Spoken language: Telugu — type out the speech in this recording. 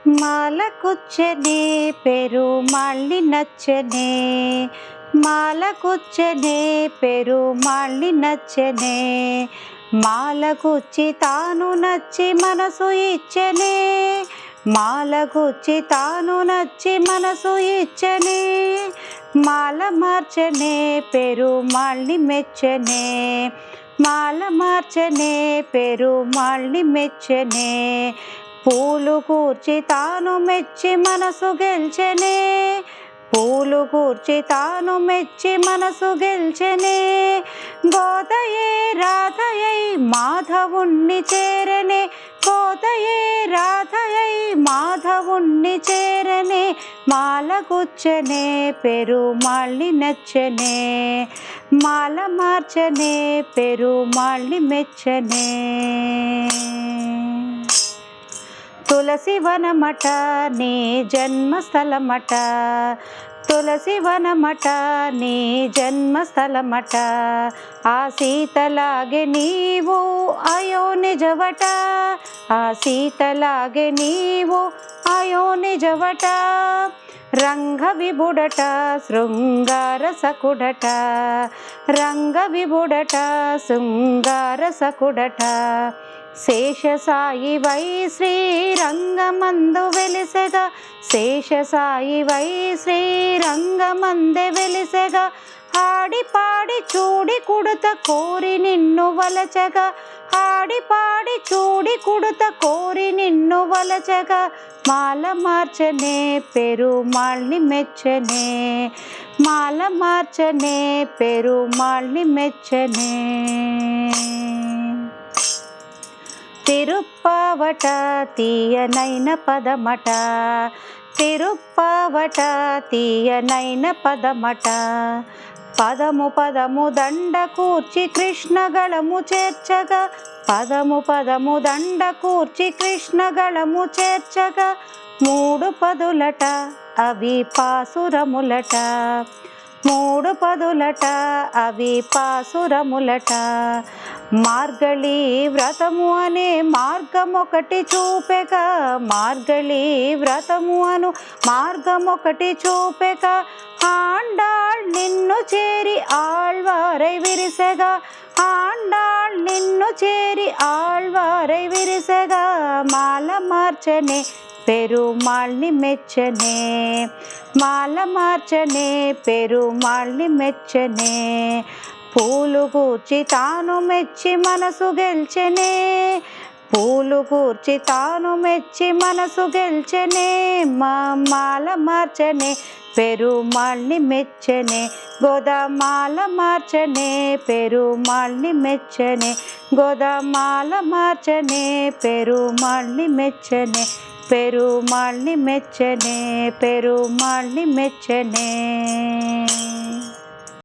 మాలకొచ్చనే పెరుమాళ్ళి నచ్చనే, మాలకొచ్చనే పెరుమాళ్ళి నచ్చనే, మాలకొచ్చి తాను నచ్చి మనసు ఇచ్చనే, మాలకొచ్చి తాను నచ్చి మనసు ఇచ్చనే, మాల మార్చనే పెరుమాళ్ళి మెచ్చనే, మాల మార్చనే పెరుమాళ్ళి మెచ్చనే, పూలు కూర్చి తాను మెచ్చి మనసు గెల్చెనే, పూలు కూర్చి తాను మెచ్చి మనసు గెల్చెనే, గోదయే రాధయై మాధవుణ్ణి చేరనే, గోదయే రాధయై మాధవుణ్ణి చేరనే, మాలకొచ్చనే పెరుమాళ్ళి నచ్చనే, మాల మార్చనే పెరుమాళ్ళి మెచ్చనే. తులసి వనమట నీ జన్మస్థలమట, తులసి వనమట నీ జన్మస్థలమట, ఆ సీతలాగే నీవు అయో నిజవట, ఆ సీతలాగే నీవు అయో నిజవట, రంగ విభుడట శృంగార సకుడట, రంగ విభుడట శృంగార సకుడట, శేషసాయి వై శ్రీరంగమందు వెలిసెగా, శేషసాయి వై శ్రీరంగమందే వెలిసెగా, ఆడి పాడి చూడి కుడుత కోరి నిన్ను వలచగా, ఆడి పాడి చూడి కుడుత కోరి నిన్ను వలచగా, మాల మార్చనే పెరుమాళ్ళి మెచ్చనే, మాల మార్చనే పెరుమాళ్ళి మెచ్చనే. తిరుప్పావట తీయనైన పదమట, తిరుప్పావట తీయనైన పదమట, పదము పదము దండ కూర్చి కృష్ణ గళము చేర్చగా, పదము పదము దండ కూర్చి కృష్ణ గళము చేర్చగా, మూడు పదులట అవి పాసురములట, మూడు పదులట అవి పాసురములట, మార్గళి వ్రతము అనే మార్గమొకటి చూపెగా, మార్గళి వ్రతము అను మార్గమొకటి చూపెగా, ఆండాళ్ నిన్ను చేరి ఆళ్వారై విరిసెగా, ఆండాళ్ నిన్ను చేరి ఆళ్వారై విరిసెగా, మాల మార్చనే పెరుమాళ్ళి మెచ్చనే, మాల మార్చనే పెరుమాళ్ళి మెచ్చనే, పూలు కూర్చి తాను మెచ్చి మనసు గెల్చెనే, పూలు కూర్చి తాను మెచ్చి మనసు గెల్చెనే, మాల మార్చనే పెరుమాళ్ళి మెచ్చనే, గోదామాల మార్చనే పెరుమాళ్ళి మెచ్చనే, గోదామాల మార్చనే పెరుమాళ్ళి మెచ్చనే, పెరుమాళ్ళి మెచ్చనే పెరుమాళ్ళి మెచ్చనే.